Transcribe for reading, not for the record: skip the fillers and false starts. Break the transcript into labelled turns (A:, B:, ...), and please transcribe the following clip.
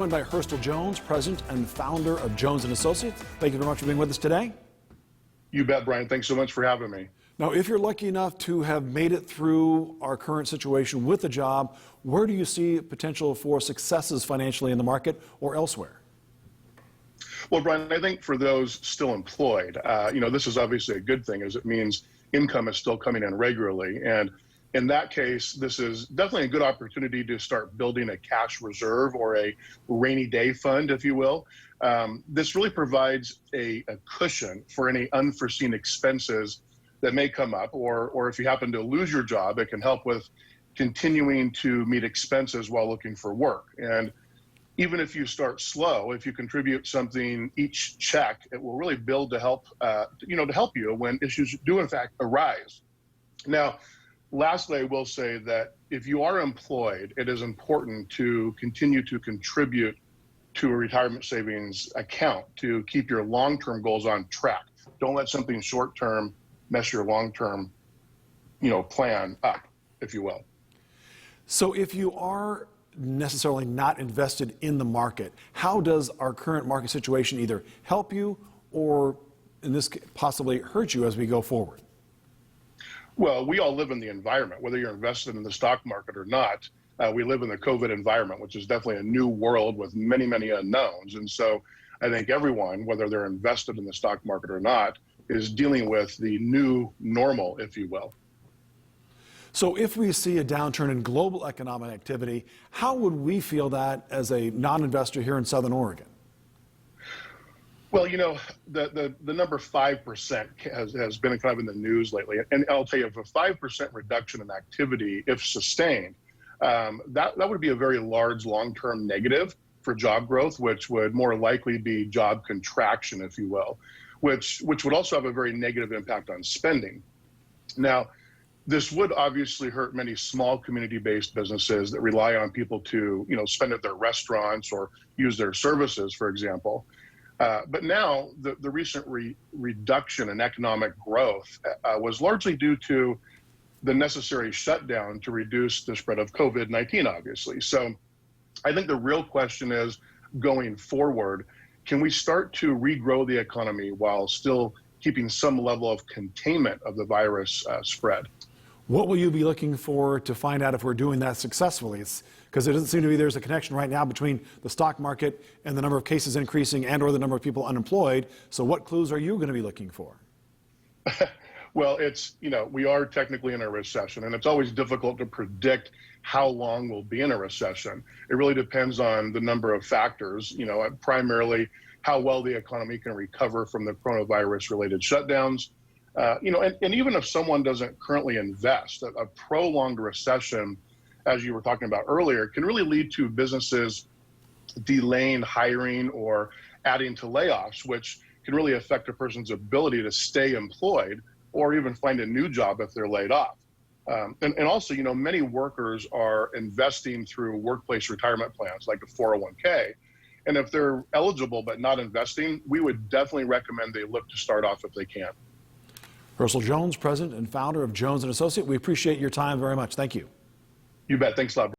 A: Joined by Herstal Jones, president and founder of Jones and Associates. Thank you very much for being with us today.
B: You bet, Brian. Thanks so much for having me.
A: Now, if you're lucky enough to have made it through our current situation with a job, where do you see potential for successes financially in the market or elsewhere?
B: Well, Brian, I think for those still employed, this is obviously a good thing, as it means income is still coming in regularly. And in that case, this is definitely a good opportunity to start building a cash reserve or a rainy day fund, if you will. This really provides a cushion for any unforeseen expenses that may come up, or if you happen to lose your job, it can help with continuing to meet expenses while looking for work. And even if you start slow, if you contribute something each check, it will really build to help, to help you when issues do in fact arise. Now, lastly, I will say that if you are employed, it is important to continue to contribute to a retirement savings account to keep your long-term goals on track. Don't let something short-term mess your long-term, plan up, if you will.
A: So if you are necessarily not invested in the market, how does our current market situation either help you or, in this case, possibly hurt you as we go forward?
B: Well, we all live in the environment, whether you're invested in the stock market or not. We live in the COVID environment, which is definitely a new world with many, many unknowns. And so I think everyone, whether they're invested in the stock market or not, is dealing with the new normal, if you will.
A: So if we see a downturn in global economic activity, how would we feel that as a non-investor here in Southern Oregon?
B: Well, the number 5% has been kind of in the news lately. And I'll tell you, if a 5% reduction in activity, if sustained, that would be a very large long-term negative for job growth, which would more likely be job contraction, if you will, which would also have a very negative impact on spending. Now, this would obviously hurt many small community-based businesses that rely on people to, spend at their restaurants or use their services, for example. But now the recent reduction in economic growth was largely due to the necessary shutdown to reduce the spread of COVID-19, obviously. So I think the real question is, going forward, can we start to regrow the economy while still keeping some level of containment of the virus spread?
A: What will you be looking for to find out if we're doing that successfully? Because it doesn't seem to be there's a connection right now between the stock market and the number of cases increasing and or the number of people unemployed. So what clues are you going to be looking for?
B: Well, we are technically in a recession, and it's always difficult to predict how long we'll be in a recession. It really depends on the number of factors, primarily how well the economy can recover from the coronavirus-related shutdowns. And even if someone doesn't currently invest, a prolonged recession, as you were talking about earlier, can really lead to businesses delaying hiring or adding to layoffs, which can really affect a person's ability to stay employed or even find a new job if they're laid off. And also, many workers are investing through workplace retirement plans like a 401k. And if they're eligible but not investing, we would definitely recommend they look to start off if they can.
A: Herstal Jones, president and founder of Jones and Associates. We appreciate your time very much. Thank you.
B: You bet. Thanks a lot.